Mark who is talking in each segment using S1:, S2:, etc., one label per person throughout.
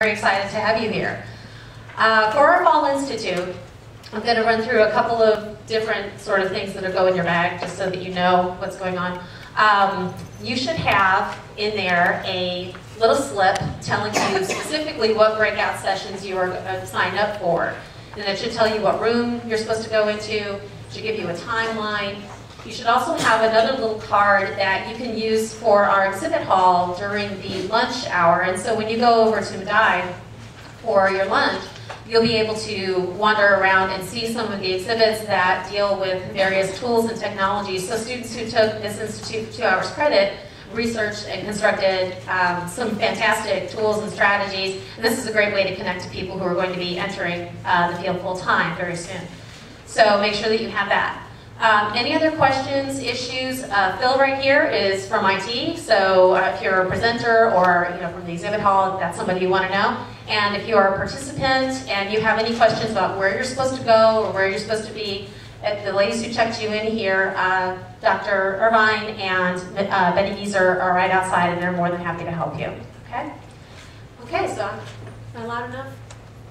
S1: Very excited to have you here. For our Fall Institute, I'm going to run through a couple of different sort of things that go in your bag, just so that you know what's going on. You should have in there a little slip telling you specifically what breakout sessions you are signed up for. And it should tell you what room you're supposed to go into. It should give you a timeline. You should also have another little card that you can use for our exhibit hall during the lunch hour. And so when you go over to Madai for your lunch, you'll be able to wander around and see some of the exhibits that deal with various tools and technologies. So students who took this institute for 2 hours credit researched and constructed some fantastic tools and strategies. And this is a great way to connect to people who are going to be entering the field full time very soon. So make sure that you have that. Any other questions, issues? Phil right here is from IT, so if you're a presenter or from the exhibit hall, that's somebody you want to know. And if you are a participant and you have any questions about where you're supposed to go or where you're supposed to be, the ladies who checked you in here, Dr. Irvine and Betty Geezer are right outside, and they're more than happy to help you. Okay? Okay, so am I loud enough?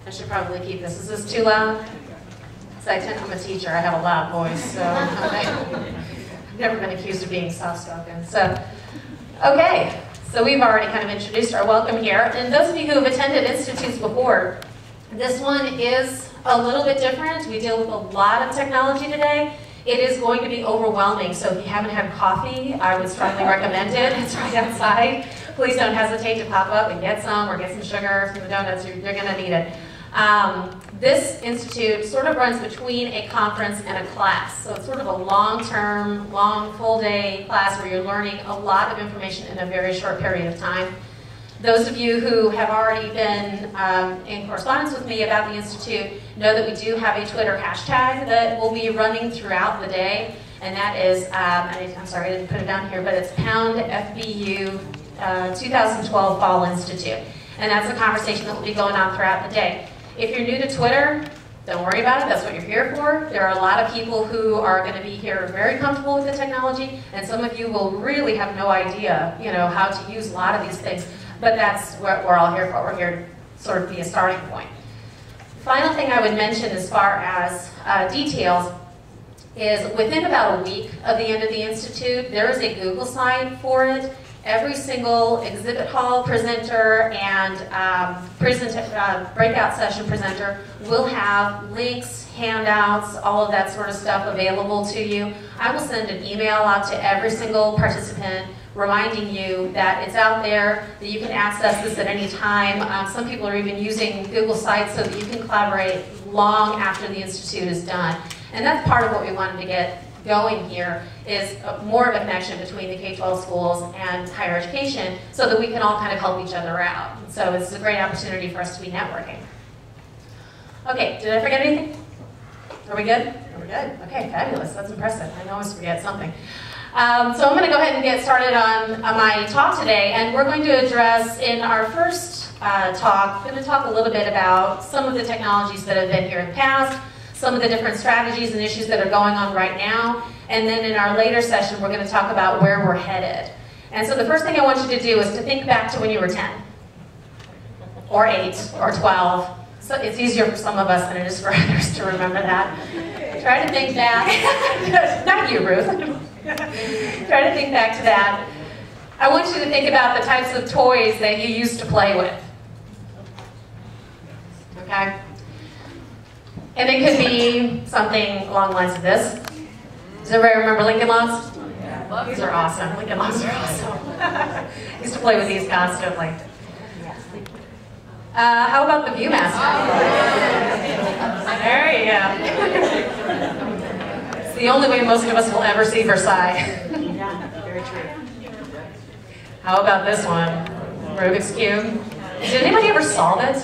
S1: I should probably keep this. Is this too loud? I'm a teacher, I have a loud voice, so I've never been accused of being soft-spoken. So, okay, so we've already kind of introduced our welcome here. And those of you who have attended institutes before, this one is a little bit different. We deal with a lot of technology today. It is going to be overwhelming, so if you haven't had coffee, I would strongly recommend it. It's right outside. Please don't hesitate to pop up and get some, or get some sugar, some donuts. You're going to need it. This institute sort of runs between a conference and a class. So it's sort of a long-term, long full-day class where you're learning a lot of information in a very short period of time. Those of you who have already been in correspondence with me about the institute know that we do have a Twitter hashtag that will be running throughout the day, and that is, I'm sorry I didn't put it down here, but it's #FBU 2012 Fall Institute. And that's a conversation that will be going on throughout the day. If you're new to Twitter, don't worry about it, that's what you're here for. There are a lot of people who are going to be here very comfortable with the technology, and some of you will really have no idea, how to use a lot of these things. But that's what we're all here for. We're here to sort of be a starting point. The final thing I would mention as far as details is within about a week of the end of the Institute, there is a Google site for it. Every single exhibit hall presenter and breakout session presenter will have links, handouts, all of that sort of stuff available to you. I will send an email out to every single participant reminding you that it's out there, that you can access this at any time. Some people are even using Google Sites so that you can collaborate long after the Institute is done. And that's part of what we wanted to get going here, is more of a connection between the K-12 schools and higher education so that we can all kind of help each other out. So it's a great opportunity for us to be networking. Okay, did I forget anything? Are we good? We're good. Okay, fabulous. That's impressive. I always forget something. So I'm going to go ahead and get started on my talk today, and we're going to address in our first talk, we're going to talk a little bit about some of the technologies that have been here in the past, some of the different strategies and issues that are going on right now, and then in our later session we're going to talk about where we're headed. And so the first thing I want you to do is to think back to when you were 10, or 8, or 12. So it's easier for some of us than it is for others to remember that. Try to think back, not you, Ruth. Try to think back to that. I want you to think about the types of toys that you used to play with. Okay? And it could be something along the lines of this. Does everybody remember Lincoln Logs? Yeah. These are awesome. Lincoln Logs are awesome. I used to play with these constantly. How about the Viewmaster? There you go. It's the only way most of us will ever see Versailles.
S2: Yeah, very true.
S1: How about this one? Rubik's Cube. Did anybody ever solve it?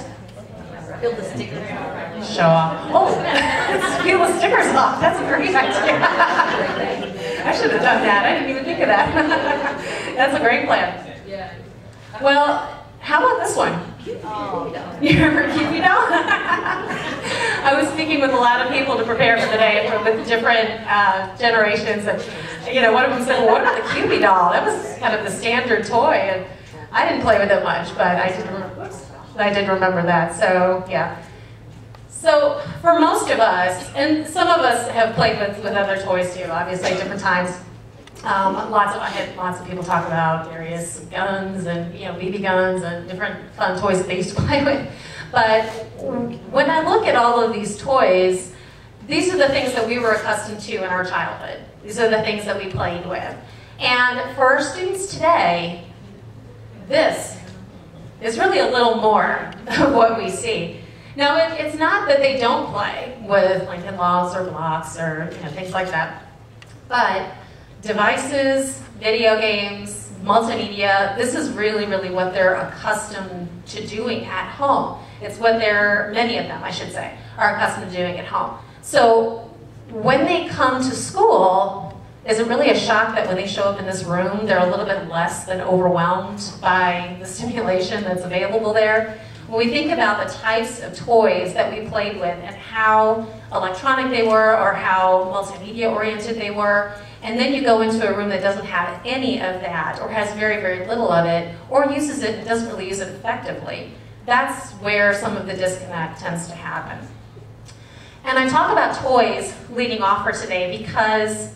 S2: Build the stickers.
S1: Show off. Oh, peel the stickers off. That's a great idea. I should have done that. I didn't even think of that. That's a great plan.
S2: Yeah.
S1: Well, how about this one?
S2: Oh,
S1: You remember Cupid doll? I was speaking with a lot of people to prepare for the day with different generations, and one of them said, "Well, what about the Cupid doll? That was kind of the standard toy." And I didn't play with it much, but I did remember. Whoops. I did remember that, so yeah. So for most of us, and some of us have played with other toys too, obviously at different times. I had lots of people talk about various guns and BB guns and different fun toys that they used to play with. But when I look at all of these toys, these are the things that we were accustomed to in our childhood. These are the things that we played with. And for our students today, this is really a little more of what we see. Now, it's not that they don't play with Lincoln Logs or blocks or things like that, but devices, video games, multimedia, this is really, really what they're accustomed to doing at home. It's what many of them, I should say, are accustomed to doing at home. So when they come to school, is it really a shock that when they show up in this room, they're a little bit less than overwhelmed by the stimulation that's available there? When we think about the types of toys that we played with and how electronic they were or how multimedia oriented they were, and then you go into a room that doesn't have any of that or has very, very little of it or uses it and doesn't really use it effectively, that's where some of the disconnect tends to happen. And I talk about toys leading off for today because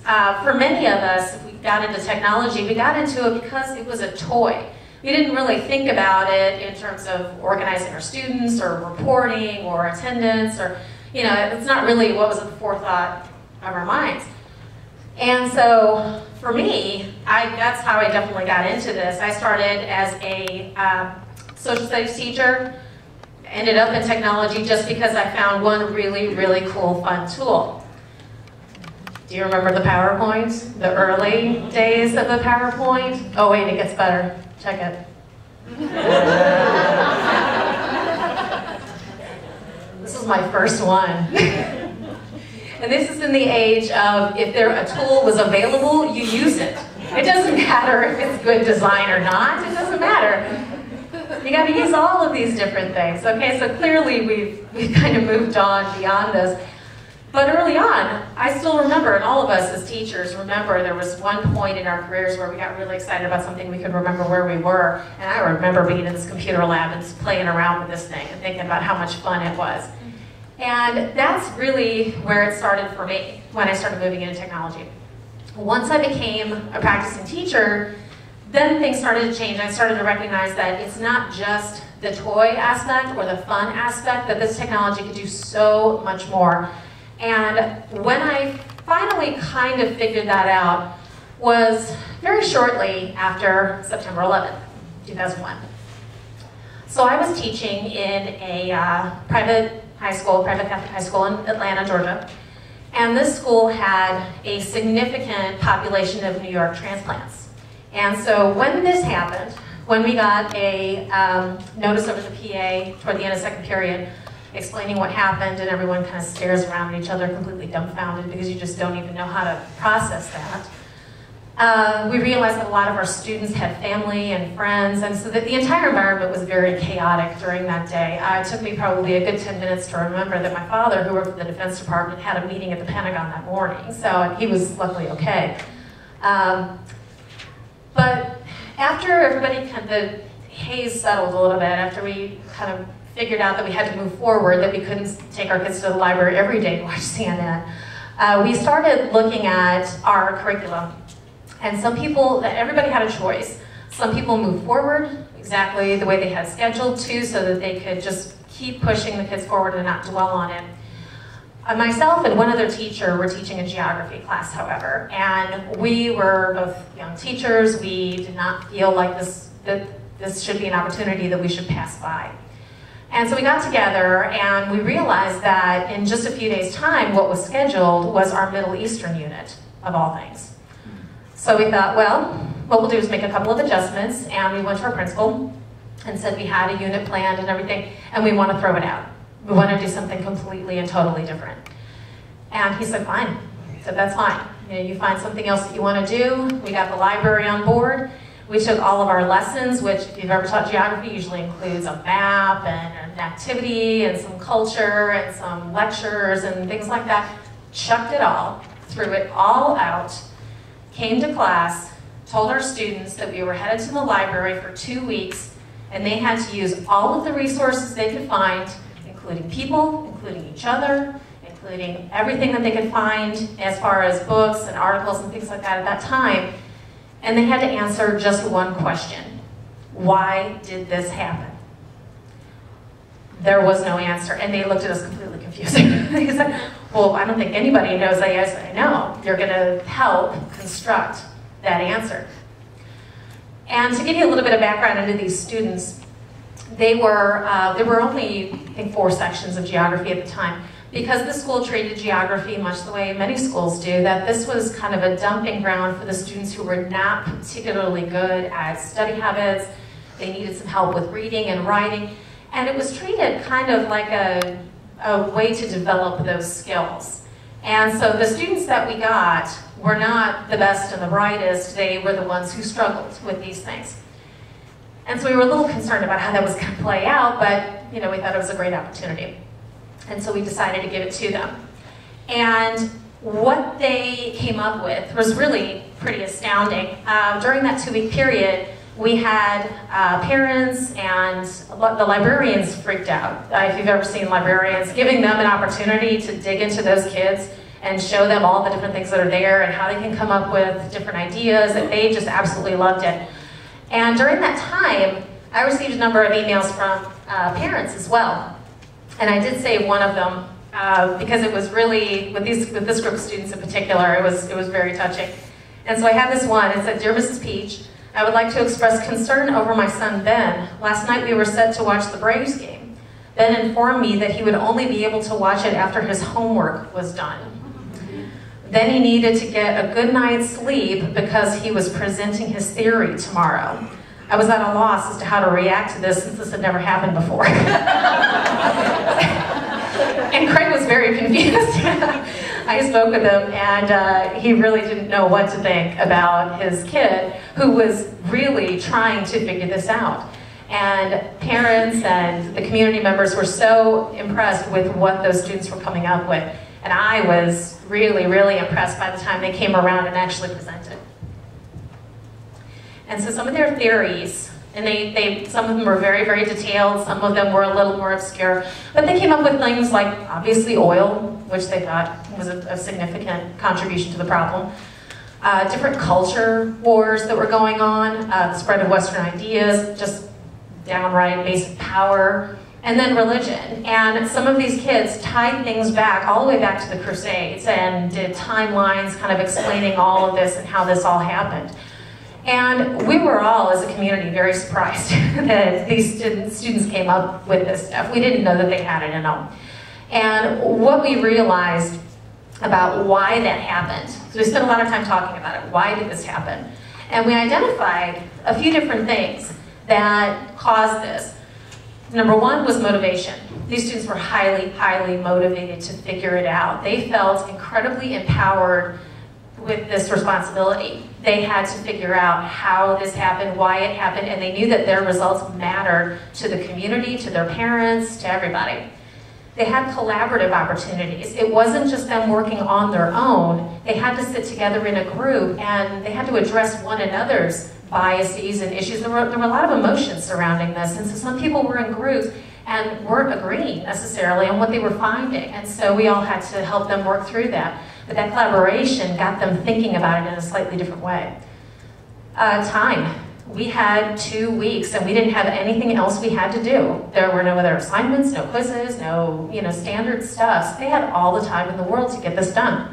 S1: for many of us, if we got into technology, we got into it because it was a toy. We didn't really think about it in terms of organizing our students or reporting or attendance or, it's not really what was at the forethought of our minds. And so for me, that's how I definitely got into this. I started as a social studies teacher, ended up in technology just because I found one really, really cool, fun tool. Do you remember the PowerPoint? The early days of the PowerPoint? Oh wait, it gets better. Check it. This is my first one. And this is in the age of if a tool was available, you use it. It doesn't matter if it's good design or not. It doesn't matter. You got to use all of these different things. Okay, so clearly we've kind of moved on beyond this. But early on, I still remember, and all of us as teachers remember, there was one point in our careers where we got really excited about something we could remember where we were. And I remember being in this computer lab and playing around with this thing and thinking about how much fun it was. And that's really where it started for me when I started moving into technology. Once I became a practicing teacher, then things started to change. I started to recognize that it's not just the toy aspect or the fun aspect, that this technology could do so much more. And when I finally kind of figured that out was very shortly after September 11th, 2001. So I was teaching in a private Catholic high school in Atlanta, Georgia. And this school had a significant population of New York transplants. And so when this happened, when we got a notice over the PA toward the end of second period, explaining what happened, and everyone kind of stares around at each other completely dumbfounded because you just don't even know how to process that. We realized that a lot of our students had family and friends, and so that the entire environment was very chaotic during that day. It took me probably a good 10 minutes to remember that my father, who worked for the Defense Department, had a meeting at the Pentagon that morning, so he was luckily okay. But after everybody the haze settled a little bit, after we kind of figured out that we had to move forward, that we couldn't take our kids to the library every day to watch CNN, we started looking at our curriculum. And everybody had a choice. Some people moved forward exactly the way they had scheduled to so that they could just keep pushing the kids forward and not dwell on it. Myself and one other teacher were teaching a geography class, however, and we were both young teachers. We did not feel like this should be an opportunity that we should pass by. And so we got together and we realized that in just a few days' time, what was scheduled was our Middle Eastern unit, of all things. So we thought, well, what we'll do is make a couple of adjustments, and we went to our principal and said we had a unit planned and everything, and we want to throw it out. We want to do something completely and totally different. And he said, fine. He said, that's fine. You find something else that you want to do. We got the library on board. We took all of our lessons, which if you've ever taught geography, usually includes a map and an activity and some culture and some lectures and things like that. Chucked it all, threw it all out, came to class, told our students that we were headed to the library for 2 weeks, And they had to use all of the resources they could find, including people, including each other, including everything that they could find as far as books and articles and things like that at that time. And they had to answer just one question. Why did this happen? There was no answer, and they looked at us completely confused. They said, well, I don't think anybody knows that. Yes, I know. You're going to help construct that answer. And to give you a little bit of background into these students, there were only, I think, 4 sections of geography at the time. Because the school treated geography much the way many schools do, that this was kind of a dumping ground for the students who were not particularly good at study habits. They needed some help with reading and writing. And it was treated kind of like a way to develop those skills. And so the students that we got were not the best and the brightest. They were the ones who struggled with these things. And so we were a little concerned about how that was going to play out, but we thought it was a great opportunity. And so we decided to give it to them. And what they came up with was really pretty astounding. During that 2-week period, we had parents and the librarians freaked out. If you've ever seen librarians, giving them an opportunity to dig into those kids and show them all the different things that are there and how they can come up with different ideas, and they just absolutely loved it. And during that time, I received a number of emails from parents as well. And I did save one of them because it was really, with this group of students in particular, it was very touching. And so I had this one. It said, "Dear Mrs. Peach, I would like to express concern over my son Ben. Last night we were set to watch the Braves game. Ben informed me that he would only be able to watch it after his homework was done. Then he needed to get a good night's sleep because he was presenting his theory tomorrow. I was at a loss as to how to react to this since this had never happened before." And Craig was very confused. I spoke with him, and he really didn't know what to think about his kid, who was really trying to figure this out. And parents and the community members were so impressed with what those students were coming up with. And I was really, really impressed by the time they came around and actually presented. And so some of their theories, and some of them were very, very detailed, some of them were a little more obscure, but they came up with things like, obviously, oil, which they thought was a significant contribution to the problem. Different culture wars that were going on, the spread of Western ideas, just downright basic power, and then religion. And some of these kids tied things back, all the way back to the Crusades, and did timelines kind of explaining all of this and how this all happened. And we were all, as a community, very surprised that these students came up with this stuff. We didn't know that they had it in them. And what we realized about why that happened, so we spent a lot of time talking about it. Why did this happen? And we identified a few different things that caused this. Number one was motivation. These students were highly, highly motivated to figure it out. They felt incredibly empowered with this responsibility. They had to figure out how this happened, why it happened, and they knew that their results mattered to the community, to their parents, to everybody. They had collaborative opportunities. It wasn't just them working on their own. They had to sit together in a group, and they had to address one another's biases and issues. There were a lot of emotions surrounding this, and so some people were in groups and weren't agreeing necessarily on what they were finding, and so we all had to help them work through that. But that collaboration got them thinking about it in a slightly different way. Time. We had 2 weeks, and we didn't have anything else we had to do. There were no other assignments, no quizzes, no standard stuff. So they had all the time in the world to get this done.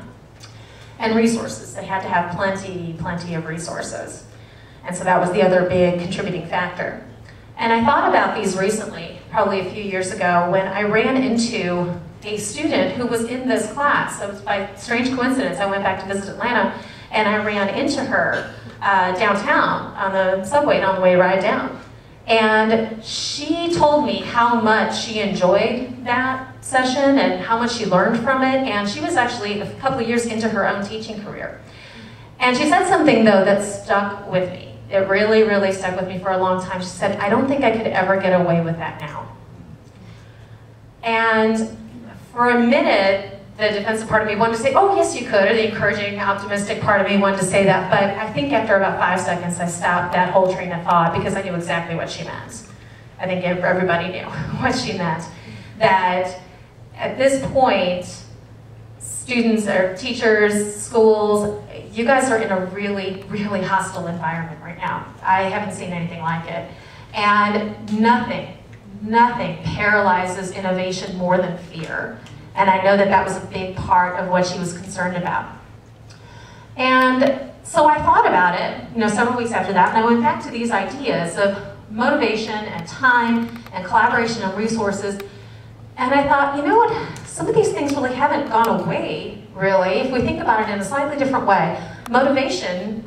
S1: And resources. They had to have plenty of resources. And so that was the other big contributing factor. And I thought about these recently, probably a few years ago, when I ran into a student who was in this class. So by strange coincidence, I went back to visit Atlanta, and I ran into her downtown on the subway on the way right down. And she told me how much she enjoyed that session and how much she learned from it. And she was actually a couple of years into her own teaching career. And she said something, though, that stuck with me. It really, really stuck with me for a long time. She said, "I don't think I could ever get away with that now." And for a minute, the defensive part of me wanted to say, "Oh, yes, you could," or the encouraging, optimistic part of me wanted to say that. But I think after about 5 seconds, I stopped that whole train of thought because I knew exactly what she meant. I think everybody knew what she meant. That at this point, students or teachers, schools, you guys are in a really, really hostile environment right now. I haven't seen anything like it. And nothing paralyzes innovation more than fear. And I know that that was a big part of what she was concerned about. And so I thought about it, several weeks after that, and I went back to these ideas of motivation and time and collaboration and resources. And I thought, you know what, some of these things really haven't gone away, really, if we think about it in a slightly different way. Motivation,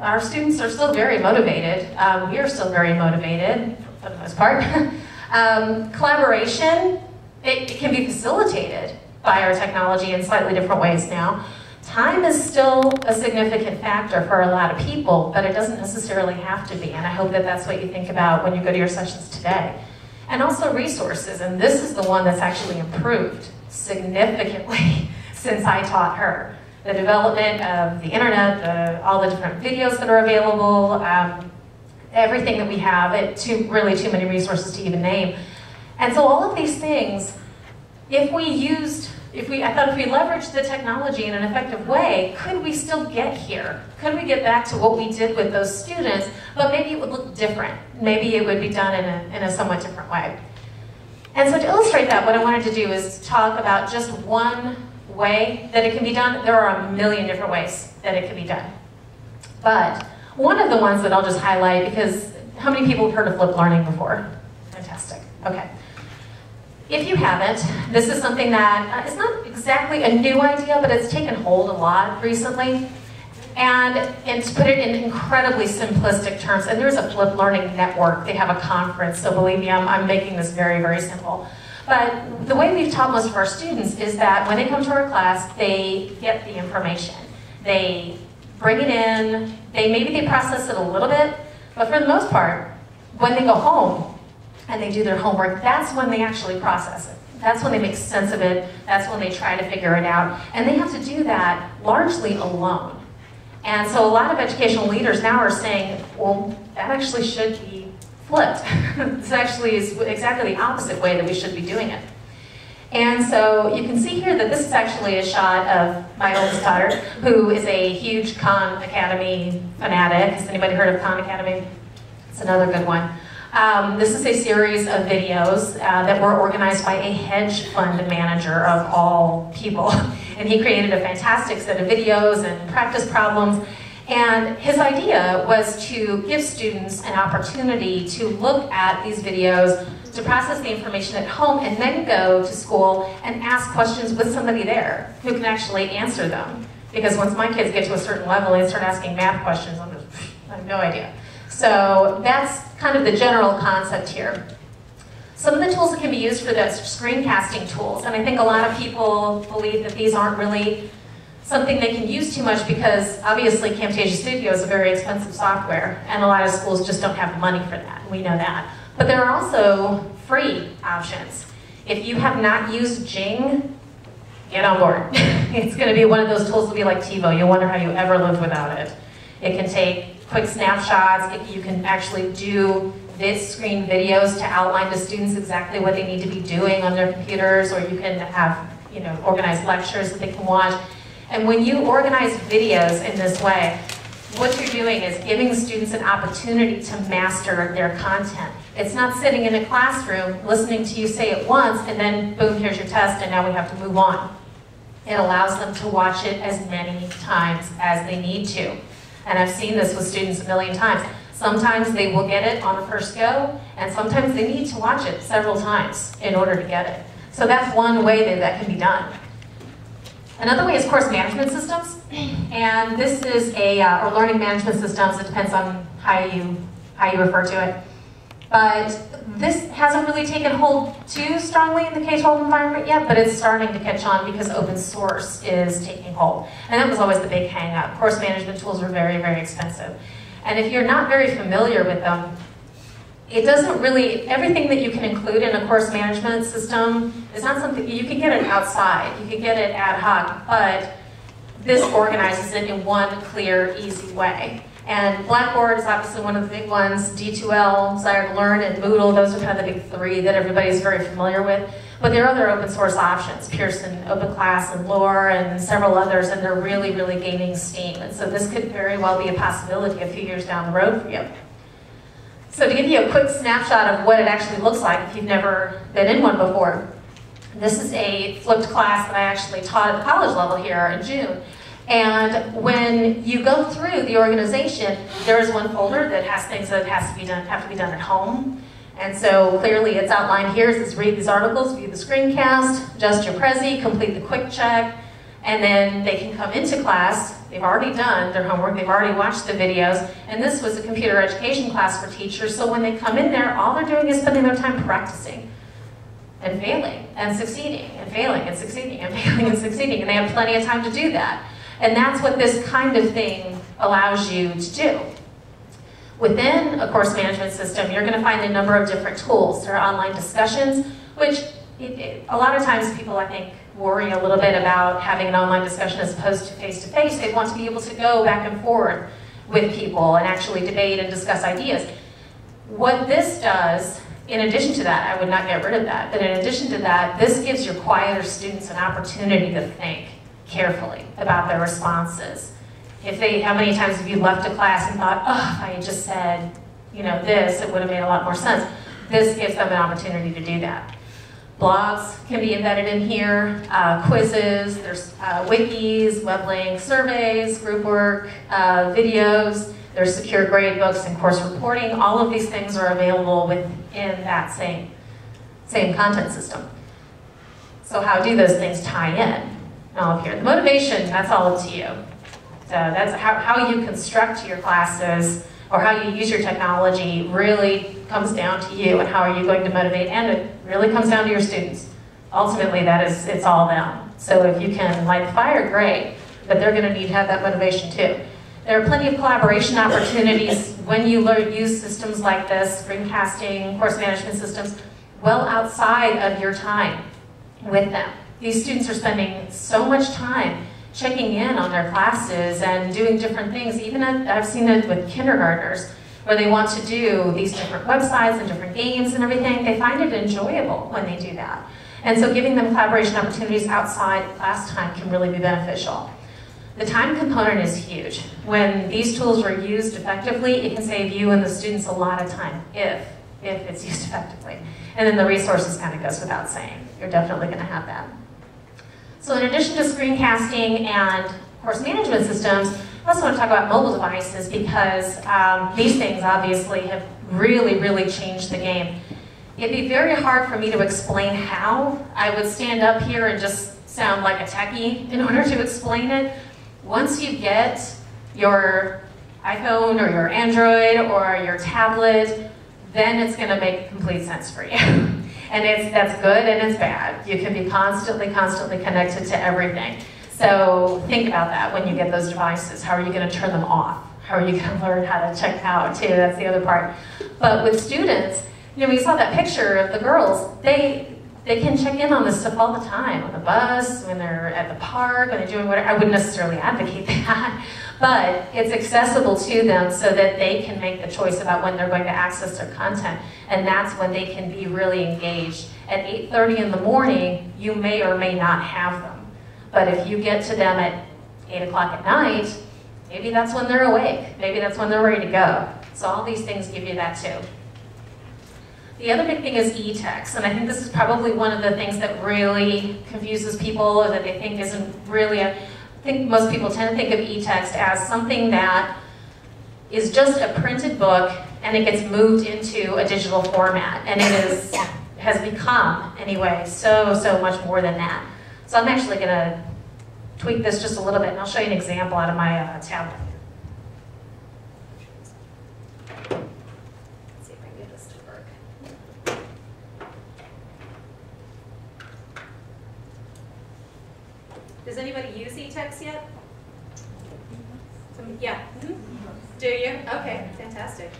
S1: our students are still very motivated. We are still very motivated, for the most part. Collaboration, it can be facilitated by our technology in slightly different ways now. Time is still a significant factor for a lot of people, but it doesn't necessarily have to be, and I hope that that's what you think about when you go to your sessions today. And also resources, and this is the one that's actually improved significantly since I taught her. The development of the internet, all the different videos that are available, everything that we have, really too many resources to even name. And so all of these things, I thought if we leveraged the technology in an effective way, could we still get here? Could we get back to what we did with those students, but maybe it would look different. Maybe it would be done in a somewhat different way. And so to illustrate that, what I wanted to do is talk about just one way that it can be done. There are a million different ways that it can be done. But one of the ones that I'll just highlight, because how many people have heard of flipped learning before? Fantastic, okay. If you haven't, this is something that is not exactly a new idea, but it's taken hold a lot recently. And to put it in incredibly simplistic terms, and there's a flipped learning network, they have a conference, so believe me, I'm making this very, very simple. But the way we've taught most of our students is that when they come to our class, they get the information. They bring it in, maybe they process it a little bit, but for the most part, when they go home and they do their homework, that's when they actually process it. That's when they make sense of it, that's when they try to figure it out. And they have to do that largely alone. And so a lot of educational leaders now are saying, well, that actually should be flipped. This actually is exactly the opposite way that we should be doing it. And so you can see here that this is actually a shot of my oldest daughter, who is a huge Khan Academy fanatic. Has anybody heard of Khan Academy? It's another good one. This is a series of videos that were organized by a hedge fund manager of all people. And he created a fantastic set of videos and practice problems. And his idea was to give students an opportunity to look at these videos, to process the information at home, and then go to school and ask questions with somebody there who can actually answer them. Because once my kids get to a certain level, they start asking math questions, I have no idea. So that's kind of the general concept here. Some of the tools that can be used for this are screencasting tools, and I think a lot of people believe that these aren't really something they can use too much because obviously Camtasia Studio is a very expensive software, and a lot of schools just don't have the money for that. We know that. But there are also free options. If you have not used Jing, get on board. It's going to be one of those tools that will be like TiVo. You'll wonder how you ever lived without it. It can take quick snapshots. You can actually do this screen videos to outline to students exactly what they need to be doing on their computers, or you can have organized lectures that they can watch. And when you organize videos in this way, what you're doing is giving students an opportunity to master their content. It's not sitting in a classroom listening to you say it once and then boom, here's your test and now we have to move on. It allows them to watch it as many times as they need to. And I've seen this with students a million times. Sometimes they will get it on the first go, and sometimes they need to watch it several times in order to get it. So that's one way that can be done. Another way is course management systems, and this is or learning management systems. It depends on how you refer to it. But this hasn't really taken hold too strongly in the K-12 environment yet, but it's starting to catch on because open source is taking hold. And that was always the big hang-up. Course management tools are very, very expensive. And if you're not very familiar with them, it doesn't really, everything that you can include in a course management system is not something, you can get it outside, you can get it ad hoc, but this organizes it in one clear, easy way. And Blackboard is obviously one of the big ones. D2L, Desire to Learn, and Moodle, those are kind of the big three that everybody's very familiar with. But there are other open source options, Pearson, OpenClass, and Lore, and several others, and they're really, really gaining steam. And so this could very well be a possibility a few years down the road for you. So to give you a quick snapshot of what it actually looks like if you've never been in one before, this is a flipped class that I actually taught at the college level here in June. And when you go through the organization, there is one folder that has things that have to be done at home. And so clearly it's outlined here. It says read these articles, view the screencast, adjust your Prezi, complete the quick check, and then they can come into class. They've already done their homework, they've already watched the videos, and this was a computer education class for teachers, so when they come in there, all they're doing is spending their time practicing and failing and succeeding and failing and succeeding and failing and succeeding, and they have plenty of time to do that. And that's what this kind of thing allows you to do. Within a course management system, you're going to find a number of different tools. There are online discussions, which a lot of times people, I think, worry a little bit about having an online discussion as opposed to face-to-face. They want to be able to go back and forth with people and actually debate and discuss ideas. What this does, in addition to that, I would not get rid of that, but in addition to that, this gives your quieter students an opportunity to think carefully about their responses. How many times have you left a class and thought, oh, if I had just said, this, it would have made a lot more sense. This gives them an opportunity to do that. Blogs can be embedded in here, quizzes, there's wikis, web links, surveys, group work, videos, there's secure grade books and course reporting. All of these things are available within that same content system. So how do those things tie in? All of here. The motivation, that's all up to you. So that's how you construct your classes or how you use your technology really comes down to you and how are you going to motivate, and it really comes down to your students. Ultimately, it's all them. So if you can light the fire, great, but they're going to need to have that motivation too. There are plenty of collaboration opportunities when you use systems like this, screencasting, course management systems, well outside of your time with them. These students are spending so much time checking in on their classes and doing different things. Even I've seen it with kindergartners where they want to do these different websites and different games and everything. They find it enjoyable when they do that. And so giving them collaboration opportunities outside class time can really be beneficial. The time component is huge. When these tools are used effectively, it can save you and the students a lot of time if it's used effectively. And then the resources kind of goes without saying. You're definitely going to have that. So in addition to screencasting and course management systems, I also want to talk about mobile devices because these things obviously have really, really changed the game. It'd be very hard for me to explain how. I would stand up here and just sound like a techie in order to explain it. Once you get your iPhone or your Android or your tablet, then it's going to make complete sense for you. And that's good and it's bad. You can be constantly connected to everything. So think about that when you get those devices. How are you going to turn them off? How are you going to learn how to check out too? That's the other part. But with students, we saw that picture of the girls. They can check in on this stuff all the time, on the bus, when they're at the park, when they're doing whatever. I wouldn't necessarily advocate that, but it's accessible to them so that they can make the choice about when they're going to access their content, and that's when they can be really engaged. At 8:30 in the morning, you may or may not have them, but if you get to them at 8 o'clock at night, maybe that's when they're awake, maybe that's when they're ready to go. So all these things give you that too. The other big thing is e-text, and I think this is probably one of the things that really confuses people or that they think isn't really I think most people tend to think of e-text as something that is just a printed book and it gets moved into a digital format, and it has become, anyway, so much more than that. So I'm actually going to tweak this just a little bit, and I'll show you an example out of my tablet. Does anybody use e-text yet? Yeah. Mm-hmm. Do you? Okay, fantastic.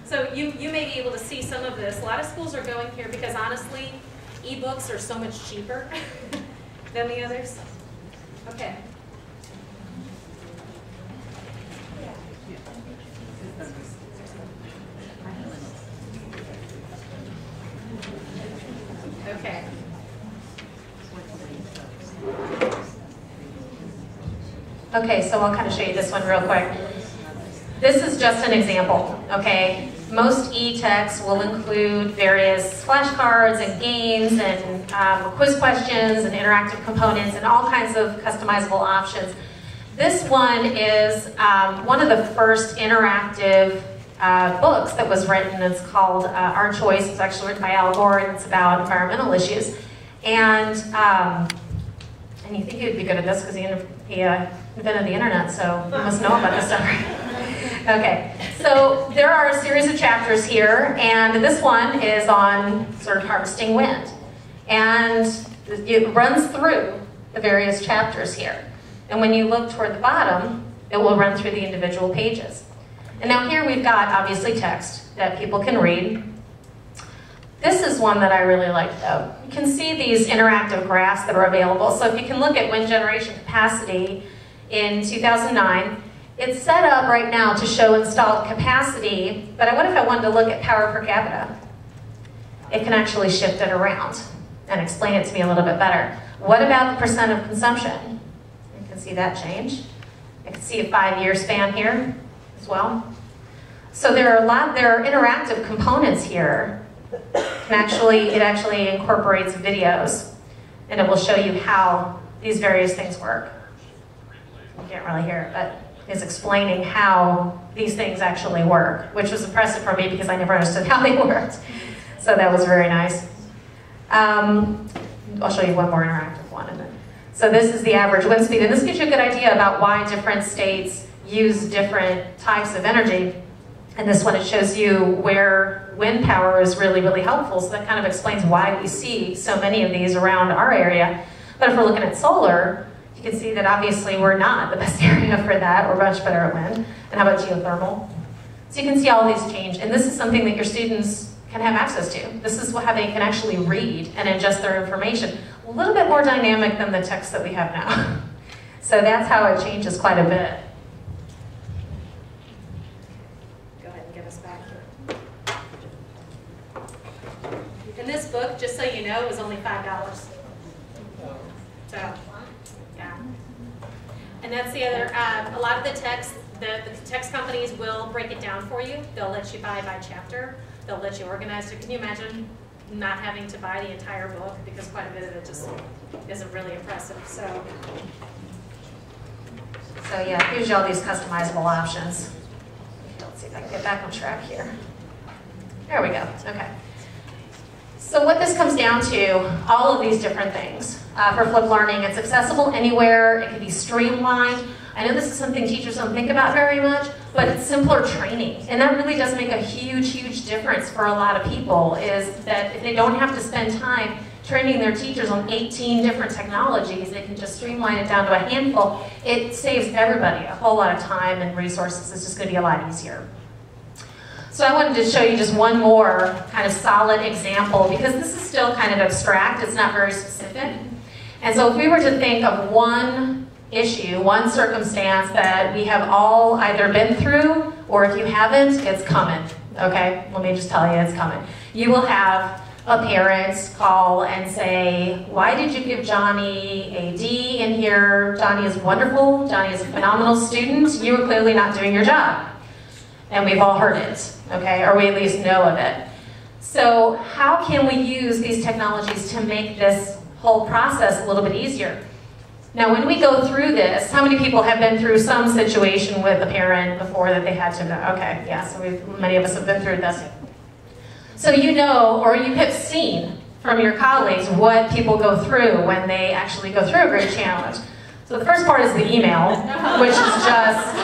S1: So you may be able to see some of this. A lot of schools are going here because honestly, e-books are so much cheaper than the others. Okay. Okay. Okay, so I'll kind of show you this one real quick. This is just an example, okay? Most e-texts will include various flashcards and games and quiz questions and interactive components and all kinds of customizable options. This one is one of the first interactive books that was written. It's called Our Choice. It's actually written by Al Gore, and it's about environmental issues. And you think he'd be good at this because he invented the internet, so he must know about this stuff, right? Okay, so there are a series of chapters here, and this one is on sort of harvesting wind. And it runs through the various chapters here. And when you look toward the bottom, it will run through the individual pages. And now here we've got, obviously, text that people can read. This is one that I really like, though. You can see these interactive graphs that are available. So if you can look at wind generation capacity in 2009, it's set up right now to show installed capacity, but what if I wanted to look at power per capita? It can actually shift it around and explain it to me a little bit better. What about the percent of consumption? You can see that change. I can see a 5-year span here as well. So there are interactive components here. It actually incorporates videos, and it will show you how these various things work. You can't really hear it, but is explaining how these things actually work, which was impressive for me because I never understood how they worked. So that was very nice. I'll show you one more interactive one. So this is the average wind speed, and this gives you a good idea about why different states use different types of energy. And this one, it shows you where wind power is really, really helpful. So that kind of explains why we see so many of these around our area. But if we're looking at solar, you can see that obviously we're not the best area for that. We're much better at wind. And how about geothermal? So you can see all these change. And this is something that your students can have access to. This is how they can actually read and ingest their information. A little bit more dynamic than the text that we have now. So that's how it changes quite a bit. Go ahead and get us back here. And this book, just so you know, was only $5. So. Yeah. And that's the other, a lot of the text, the text companies will break it down for you. They'll let you buy by chapter. They'll let you organize it. Can you imagine not having to buy the entire book? Because quite a bit of it just isn't really impressive. So yeah, here's all these customizable options. Let's see if I can get back on track here. There we go. Okay. So what this comes down to, all of these different things. For flipped learning, it's accessible anywhere, it can be streamlined. I know this is something teachers don't think about very much, but it's simpler training. And that really does make a huge, huge difference for a lot of people, is that if they don't have to spend time training their teachers on 18 different technologies, they can just streamline it down to a handful. It saves everybody a whole lot of time and resources. It's just going to be a lot easier. So I wanted to show you just one more kind of solid example, because this is still kind of abstract, it's not very specific. And so if we were to think of one issue, one circumstance that we have all either been through, or if you haven't, it's coming, okay? Let me just tell you, it's coming. You will have a parent call and say, why did you give Johnny a D in here? Johnny is wonderful, Johnny is a phenomenal student, you were clearly not doing your job. And we've all heard it, okay? Or we at least know of it. So how can we use these technologies to make this whole process a little bit easier? Now, when we go through this, how many people have been through some situation with a parent before that they had to know? Okay, yeah, so many of us have been through this. So you know, or you have seen from your colleagues what people go through when they actually go through a great challenge. So the first part is the email, which is just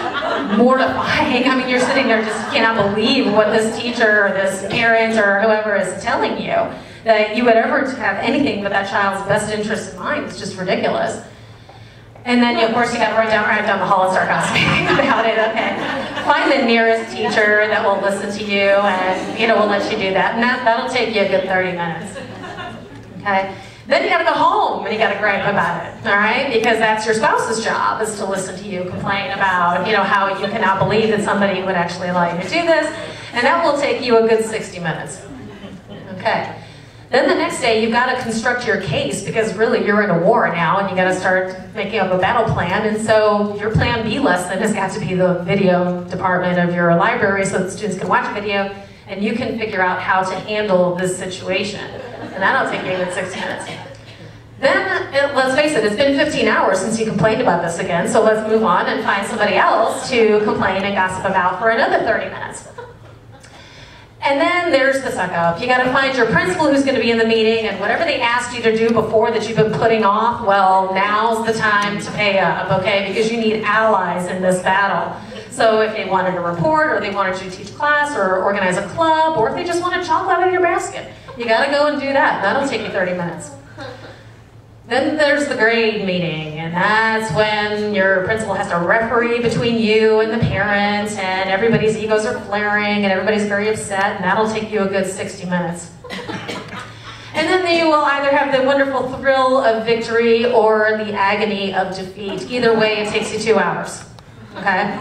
S1: mortifying. I mean, you're sitting there just cannot believe what this teacher or this parent or whoever is telling you. That you would ever have anything but that child's best interest in mind. It's just ridiculous. And then, of course, you got to run down the hall and start gossiping about it. Okay, find the nearest teacher that will listen to you and will let you do that. And that'll take you a good 30 minutes. Okay. Then you got to go home and you got to gripe about it. All right, because that's your spouse's job, is to listen to you complain about how you cannot believe that somebody would actually allow you to do this, and that will take you a good 60 minutes. Okay. Then the next day, you've got to construct your case because really you're in a war now and you got to start making up a battle plan. And so your plan B lesson has got to be the video department of your library so that students can watch video and you can figure out how to handle this situation. And that'll take you a good 60 minutes. Then, let's face it, it's been 15 hours since you complained about this again, so let's move on and find somebody else to complain and gossip about for another 30 minutes. And then there's the suck up. You gotta find your principal who's gonna be in the meeting, and whatever they asked you to do before that you've been putting off, well, now's the time to pay up, okay? Because you need allies in this battle. So if they wanted a report, or they wanted you to teach class, or organize a club, or if they just wanted chocolate out of your basket, you gotta go and do that. That'll take you 30 minutes. Then there's the grade meeting, and that's when your principal has to referee between you and the parents, and everybody's egos are flaring, and everybody's very upset, and that'll take you a good 60 minutes. And then you will either have the wonderful thrill of victory or the agony of defeat. Either way, it takes you 2 hours. Okay?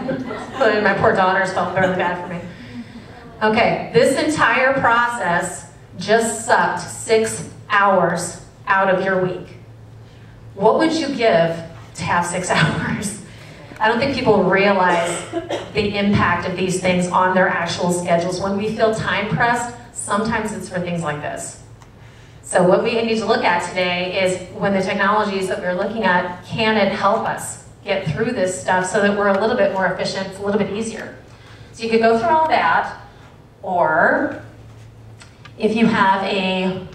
S1: But my poor daughters felt really bad for me. Okay, this entire process just sucked 6 hours out of your week. What would you give to have 6 hours? I don't think people realize the impact of these things on their actual schedules. When we feel time pressed, sometimes it's for things like this. So what we need to look at today is when the technologies that we're looking at, can it help us get through this stuff so that we're a little bit more efficient, it's a little bit easier. So you could go through all that, or if you have a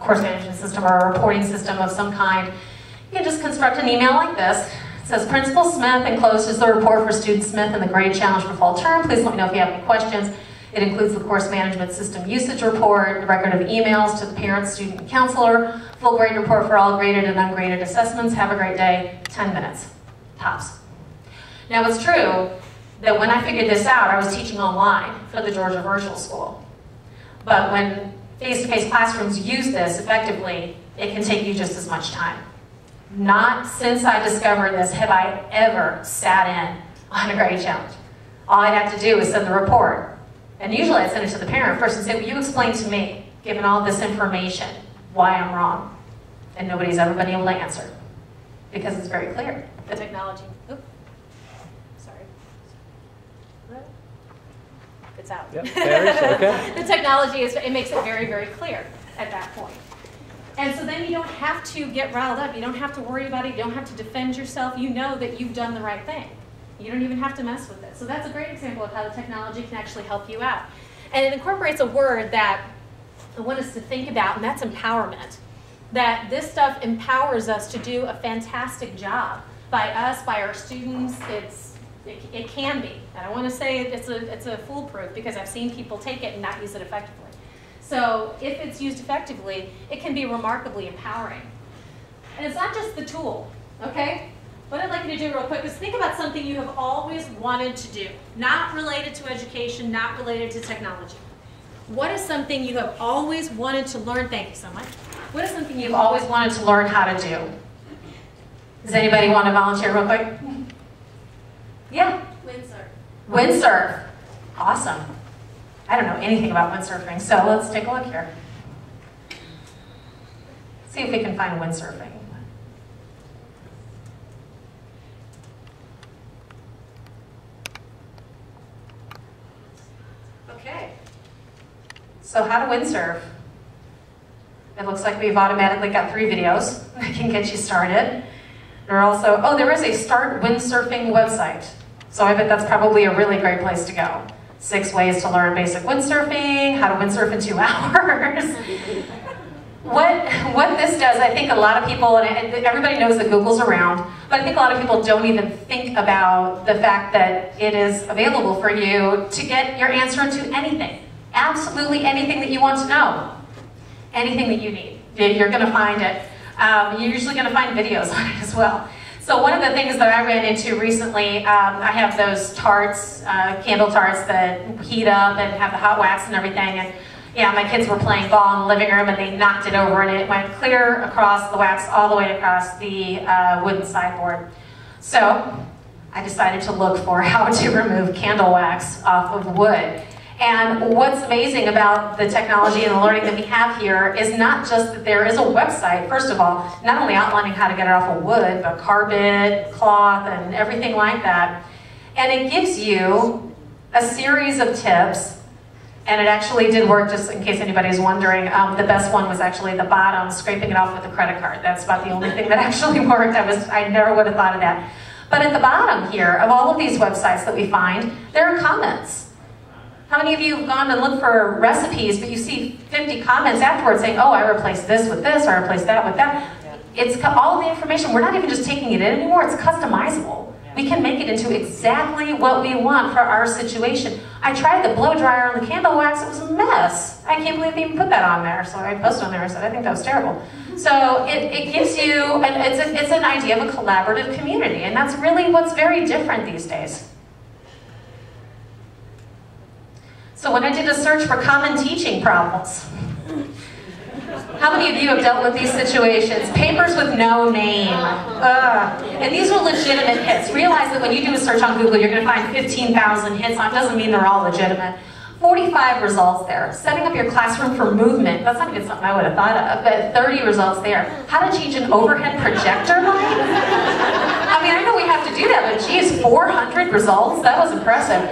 S1: course management system or a reporting system of some kind, you can just construct an email like this. It says, Principal Smith encloses the report for student Smith and the grade challenge for fall term. Please let me know if you have any questions. It includes the course management system usage report, the record of emails to the parent, student, and counselor, full grade report for all graded and ungraded assessments. Have a great day. 10 minutes, tops. Now it's true that when I figured this out, I was teaching online for the Georgia Virtual School. But when face-to-face classrooms use this effectively, it can take you just as much time. Not since I discovered this have I ever sat in on a grade challenge. All I'd have to do is send the report. And usually I'd send it to the parent first and say, will you explain to me, given all this information, why I'm wrong? And nobody's ever been able to answer. Because it's very clear. The technology, oops, sorry. It's out. Yep, okay. The technology, it makes it very, very clear at that point. And so then you don't have to get riled up. You don't have to worry about it. You don't have to defend yourself. You know that you've done the right thing. You don't even have to mess with it. So that's a great example of how the technology can actually help you out. And it incorporates a word that I want us to think about, and that's empowerment. That this stuff empowers us to do a fantastic job by us, by our students. It can be. I don't want to say it's a foolproof because I've seen people take it and not use it effectively. So if it's used effectively, it can be remarkably empowering. And it's not just the tool, okay? What I'd like you to do real quick is think about something you have always wanted to do, not related to education, not related to technology. What is something you have always wanted to learn? Thank you so much. What is something you've always wanted to learn how to do? Does anybody want to volunteer real quick? Yeah?
S2: Windsurf.
S1: Windsurf. Awesome. I don't know anything about windsurfing, so let's take a look here. See if we can find windsurfing. Okay. So how to windsurf. It looks like we've automatically got 3 videos that can get you started. There are also, oh, there is a Start Windsurfing website. So I bet that's probably a really great place to go. 6 ways to learn basic windsurfing, how to windsurf in 2 hours. What this does, I think a lot of people, and everybody knows that Google's around, but I think a lot of people don't even think about the fact that it is available for you to get your answer to anything. Absolutely anything that you want to know. Anything that you need. You're going to find it. You're usually going to find videos on it as well. So one of the things that I ran into recently, I have those tarts, candle tarts that heat up and have the hot wax and everything. And yeah, my kids were playing ball in the living room and they knocked it over and it went clear across the wax all the way across the wooden sideboard. So I decided to look for how to remove candle wax off of wood. And what's amazing about the technology and the learning that we have here is not just that there is a website, first of all, not only outlining how to get it off of wood, but carpet, cloth, and everything like that. And it gives you a series of tips, and it actually did work, just in case anybody's wondering. The best one was actually the bottom, scraping it off with a credit card. That's about the only thing that actually worked. I never would have thought of that. But at the bottom here, of all of these websites that we find, there are comments. How many of you have gone and looked for recipes, but you see 50 comments afterwards saying, oh, I replaced this with this, or I replaced that with that? It's all the information. We're not even just taking it in anymore. It's customizable. We can make it into exactly what we want for our situation. I tried the blow dryer on the candle wax. It was a mess. I can't believe they even put that on there. So I posted on there and said, I think that was terrible. So it gives you, it's an idea of a collaborative community, and that's really what's very different these days. So when I did a search for common teaching problems, how many of you have dealt with these situations? Papers with no name. And these are legitimate hits. Realize that when you do a search on Google, you're going to find 15,000 hits on. Doesn't mean they're all legitimate. 45 results there. Setting up your classroom for movement. That's not even something I would have thought of, but 30 results there. How to change an overhead projector light? I mean, I know we have to do that, but geez, 400 results? That was impressive.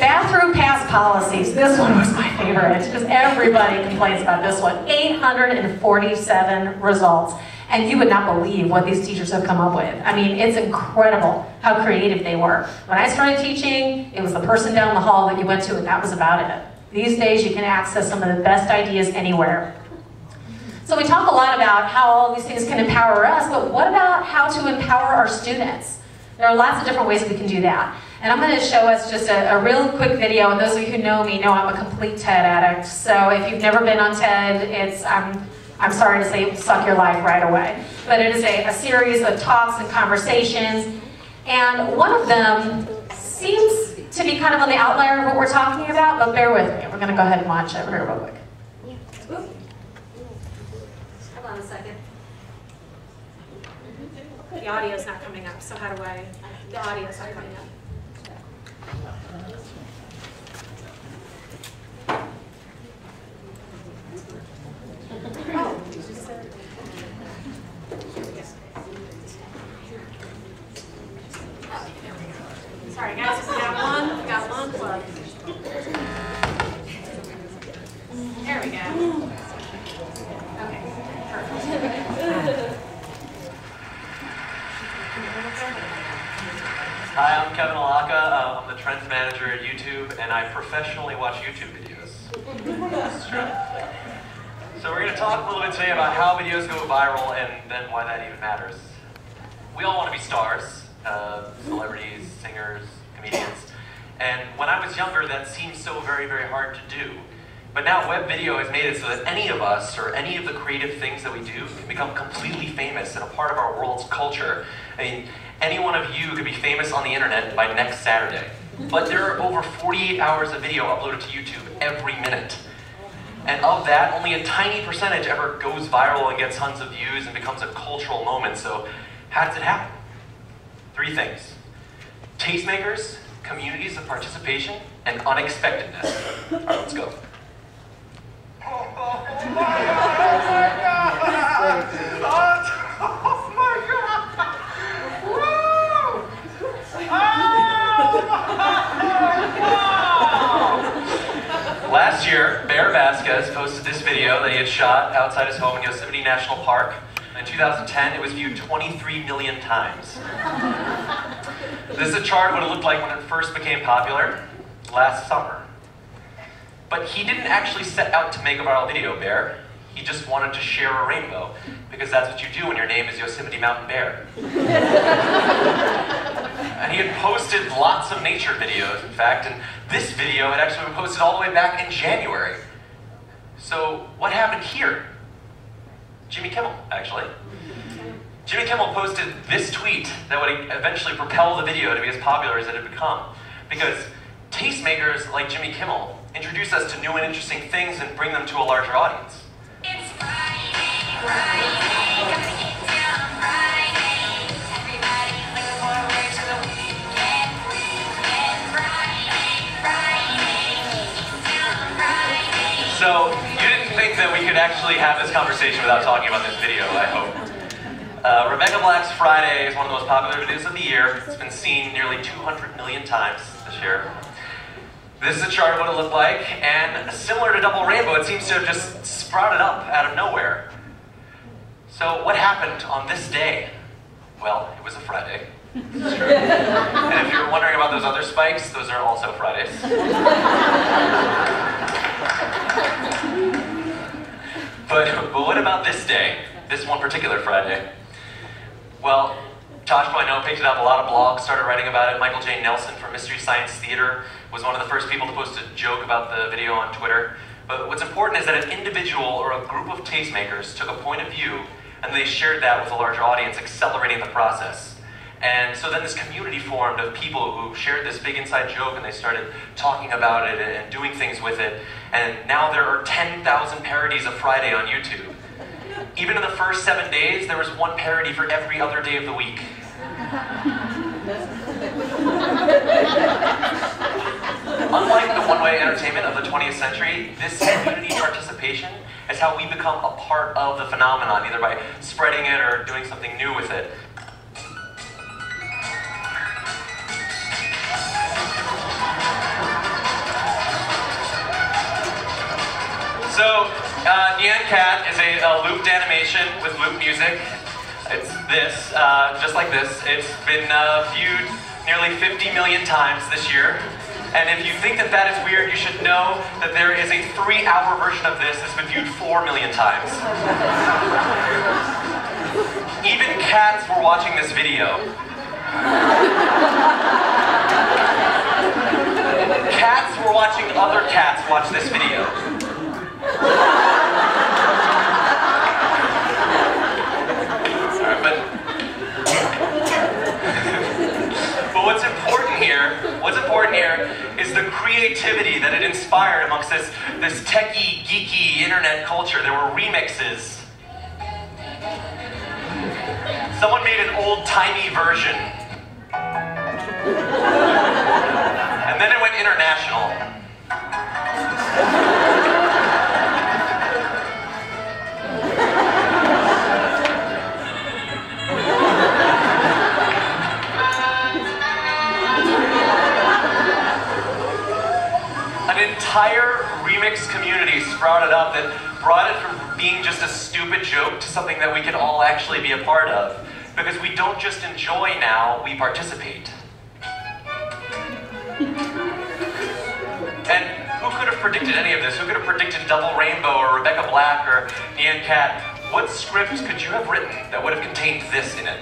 S1: Bathroom pass policies. This one was my favorite, because everybody complains about this one. 847 results. And you would not believe what these teachers have come up with. I mean, it's incredible how creative they were. When I started teaching, it was the person down the hall that you went to, and that was about it. These days, you can access some of the best ideas anywhere. So we talk a lot about how all these things can empower us, but what about how to empower our students? There are lots of different ways we can do that. And I'm going to show us just a real quick video, and those of you who know me know I'm a complete TED addict. So if you've never been on TED, I'm sorry to say it will suck your life right away. But it is a series of talks and conversations, and one of them seems to be kind of on the outlier of what we're talking about, but bear with me. We're going to go ahead and watch it here real quick. Hold on a second. The audio's not coming up, so how do I... The audio's not coming up. Sorry guys, we got one plug. There we go. Okay, perfect.
S3: Hi, I'm Kevin Alaka. I'm the trends manager at YouTube, and I professionally watch YouTube videos. That's true. So we're going to talk a little bit today about how videos go viral and then why that even matters. We all want to be stars, celebrities, singers, comedians. And when I was younger, that seemed so very, very hard to do. But now web video has made it so that any of us, or any of the creative things that we do, can become completely famous and a part of our world's culture. I mean, any one of you could be famous on the internet by next Saturday. But there are over 48 hours of video uploaded to YouTube every minute. And of that, only a tiny percentage ever goes viral and gets tons of views and becomes a cultural moment. So how does it happen? 3 things: tastemakers, communities of participation, and unexpectedness. All right, let's go. Oh my Last year, Bear Vasquez posted this video that he had shot outside his home in Yosemite National Park. In 2010, it was viewed 23 million times. This is a chart of what it looked like when it first became popular last summer. But he didn't actually set out to make a viral video, Bear. He just wanted to share a rainbow, because that's what you do when your name is Yosemite Mountain Bear. And he had posted lots of nature videos, in fact, and this video had actually been posted all the way back in January. So what happened here? Jimmy Kimmel, actually. Jimmy Kimmel posted this tweet that would eventually propel the video to be as popular as it had become. Because tastemakers like Jimmy Kimmel introduce us to new and interesting things and bring them to a larger audience.
S4: It's Friday, Friday, gotta get down Friday. Everybody's looking forward to the weekend, Friday, Friday.
S3: actually have this conversation without talking about this video, I hope. Rebecca Black's Friday is one of the most popular videos of the year. It's been seen nearly 200 million times this year. This is a chart of what it looked like, and similar to Double Rainbow, it seems to have just sprouted up out of nowhere. So what happened on this day? Well, it was a Friday. It's true. And if you're wondering about those other spikes, those are also Fridays. But what about this day? This one particular Friday? Well, Josh Boino picked it up, a lot of blogs started writing about it. Michael J. Nelson from Mystery Science Theater was one of the first people to post a joke about the video on Twitter. But what's important is that an individual or a group of tastemakers took a point of view and they shared that with a larger audience, accelerating the process. And so then this community formed of people who shared this big inside joke and they started talking about it and doing things with it. And now there are 10,000 parodies of Friday on YouTube. Even in the first 7 days, there was one parody for every other day of the week. Unlike the one-way entertainment of the 20th century, this community participation is how we become a part of the phenomenon, either by spreading it or doing something new with it. So, Nyan Cat is a looped animation with loop music. It's this, just like this. It's been viewed nearly 50 million times this year. And if you think that that is weird, you should know that there is a 3-hour version of this that's been viewed 4 million times. Even cats were watching this video. Cats were watching other cats watch this video. But what's important here is the creativity that it inspired amongst this techie, geeky internet culture. There were remixes. Someone made an old-timey version. And then it went international. Entire remix community sprouted up that brought it from being just a stupid joke to something that we can all actually be a part of. Because we don't just enjoy now, we participate. And who could have predicted any of this? Who could have predicted Double Rainbow or Rebecca Black or Nyan Cat? What script could you have written that would have contained this in it?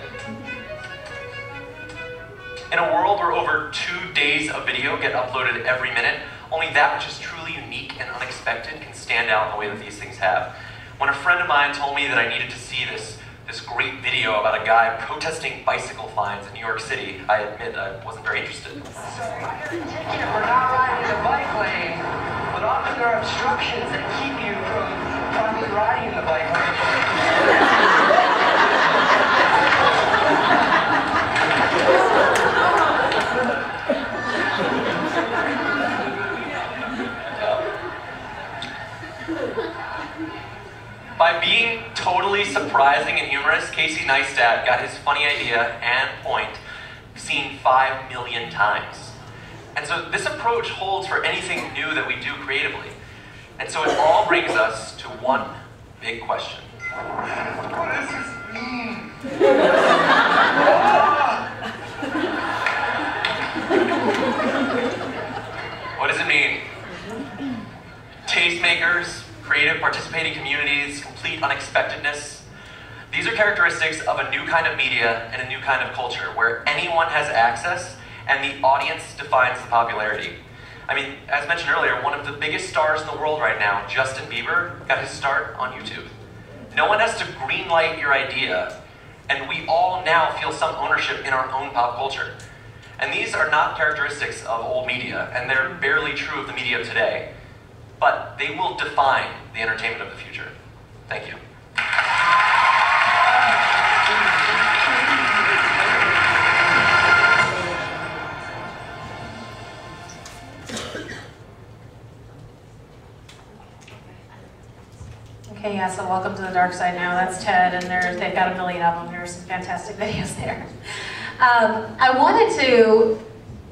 S3: In a world where over 2 days of video get uploaded every minute, only that which is truly unique and unexpected can stand out in the way that these things have. When a friend of mine told me that I needed to see this great video about a guy protesting bicycle fines in New York City, I admit I wasn't very interested.
S5: Sorry, I got a ticket for not riding in the bike lane, but often there are obstructions that keep you from properly riding in the bike lane.
S3: By being totally surprising and humorous, Casey Neistat got his funny idea and point seen 5 million times. And so this approach holds for anything new that we do creatively. And so it all brings us to one big question.
S5: What does this mean?
S3: What does it mean? Tastemakers, creative participating communities, complete unexpectedness. These are characteristics of a new kind of media and a new kind of culture where anyone has access and the audience defines the popularity. I mean, as mentioned earlier, one of the biggest stars in the world right now, Justin Bieber, got his start on YouTube. No one has to greenlight your idea, and we all now feel some ownership in our own pop culture. And these are not characteristics of old media, and they're barely true of the media of today. But they will define the entertainment of the future. Thank you.
S1: Okay, yeah, so welcome to the dark side now. That's Ted, and they've got a million of them. There's some fantastic videos there. I wanted to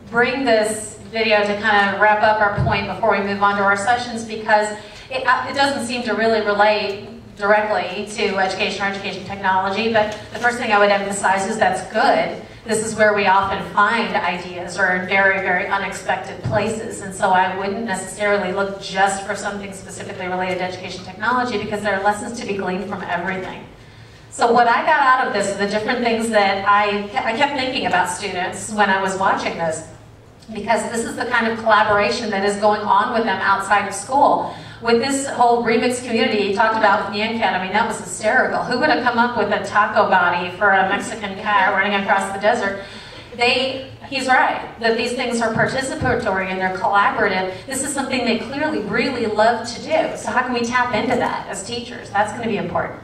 S1: bring this video to kind of wrap up our point before we move on to our sessions, because it doesn't seem to really relate directly to education or education technology, but the first thing I would emphasize is that's good. This is where we often find ideas, or in very, very unexpected places, and so I wouldn't necessarily look just for something specifically related to education technology, because there are lessons to be gleaned from everything. So what I got out of this are the different things that I kept thinking about students when I was watching this, because this is the kind of collaboration that is going on with them outside of school. With this whole remix community you talked about with Yankat, I mean, that was hysterical. Who would have come up with a taco body for a Mexican cat running across the desert? He's right, that these things are participatory and they're collaborative. This is something they clearly really love to do. So how can we tap into that as teachers? That's going to be important.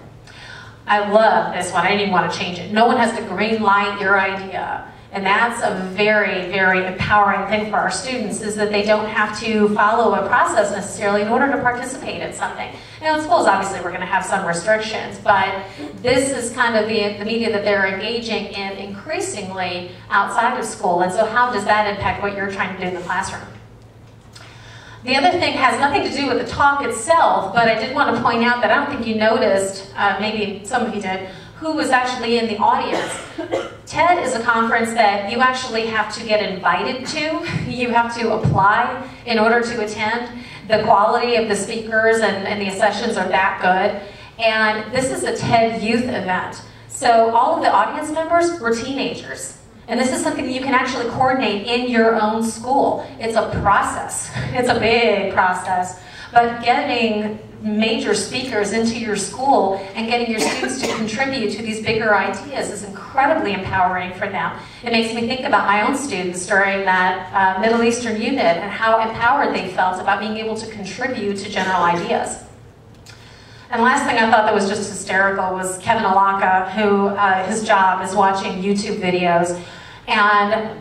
S1: I love this one. I didn't even want to change it. No one has to green light your idea. And that's a very, very empowering thing for our students, is that they don't have to follow a process necessarily in order to participate in something. Now, in schools, obviously, we're going to have some restrictions, but this is kind of the media that they're engaging in increasingly outside of school. And so how does that impact what you're trying to do in the classroom? The other thing has nothing to do with the talk itself, but I did want to point out that I don't think you noticed, maybe some of you did, who was actually in the audience. TED is a conference that you actually have to get invited to. You have to apply in order to attend. The quality of the speakers and the sessions are that good. And this is a TED youth event. So all of the audience members were teenagers. And this is something that you can actually coordinate in your own school. It's a process. It's a big process. But getting major speakers into your school and getting your students to contribute to these bigger ideas is incredibly empowering for them. It makes me think about my own students during that Middle Eastern unit and how empowered they felt about being able to contribute to general ideas. And the last thing I thought that was just hysterical was Kevin Alaka, who his job is watching YouTube videos. And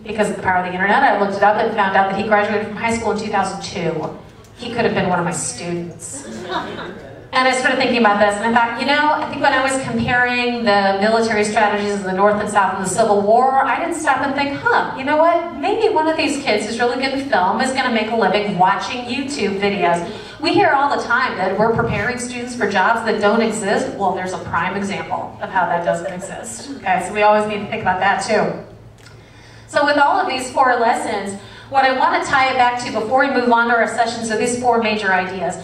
S1: because of the power of the internet, I looked it up and found out that he graduated from high school in 2002. He could have been one of my students. And I started thinking about this, and I thought, you know, I think when I was comparing the military strategies of the North and South in the Civil War, I didn't stop and think, you know what, maybe one of these kids who's really good in film is going to make a living watching YouTube videos. We hear all the time that we're preparing students for jobs that don't exist. Well, there's a prime example of how that doesn't exist. Okay, so we always need to think about that too. So with all of these 4 lessons, what I want to tie it back to before we move on to our sessions are these 4 major ideas.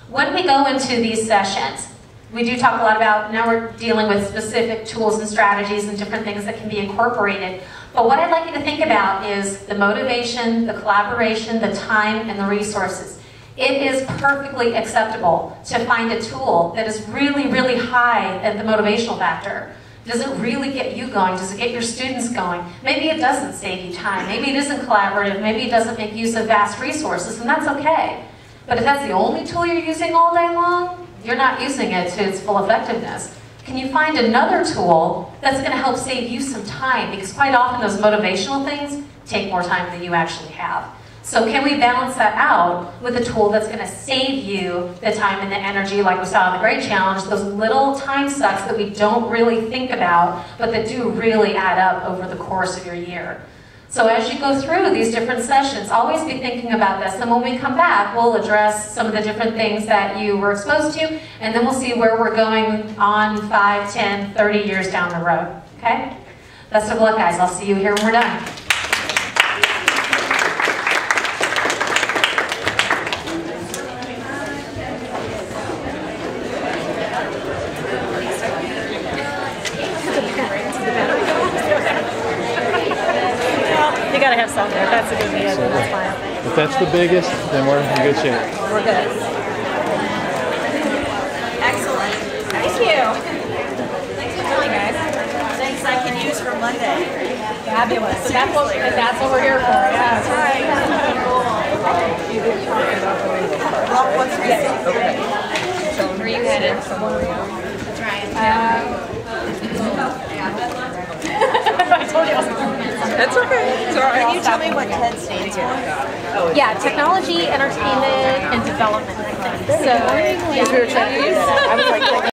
S1: When we go into these sessions, we do talk a lot about, now we're dealing with specific tools and strategies and different things that can be incorporated. But what I'd like you to think about is the motivation, the collaboration, the time, and the resources. It is perfectly acceptable to find a tool that is really, really high at the motivational factor. Does it really get you going? Does it get your students going? Maybe it doesn't save you time. Maybe it isn't collaborative. Maybe it doesn't make use of vast resources, and that's okay. But if that's the only tool you're using all day long, you're not using it to its full effectiveness. Can you find another tool that's going to help save you some time? Because quite often those motivational things take more time than you actually have. So can we balance that out with a tool that's going to save you the time and the energy, like we saw in the Great Challenge, those little time sucks that we don't really think about, but that do really add up over the course of your year. So as you go through these different sessions, always be thinking about this, and when we come back, we'll address some of the different things that you were exposed to, and then we'll see where we're going on 5, 10, 30 years down the road, okay? Best of luck, guys. I'll see you here when we're done.
S2: You gotta have some there. That's a good idea. That's fine.
S6: If that's the biggest, then we're in good shape.
S2: We're good. Excellent. Thank you. Thanks for coming, guys. Things I can use for Monday. Fabulous. That's what we're here for. Yeah. That's right. Well, what's okay. Where are you headed? That's right. I told you I was That's okay. So can you tell me what TED stands for?
S1: Yeah, technology, entertainment, and development. So,
S2: We were trying to use that. I was like,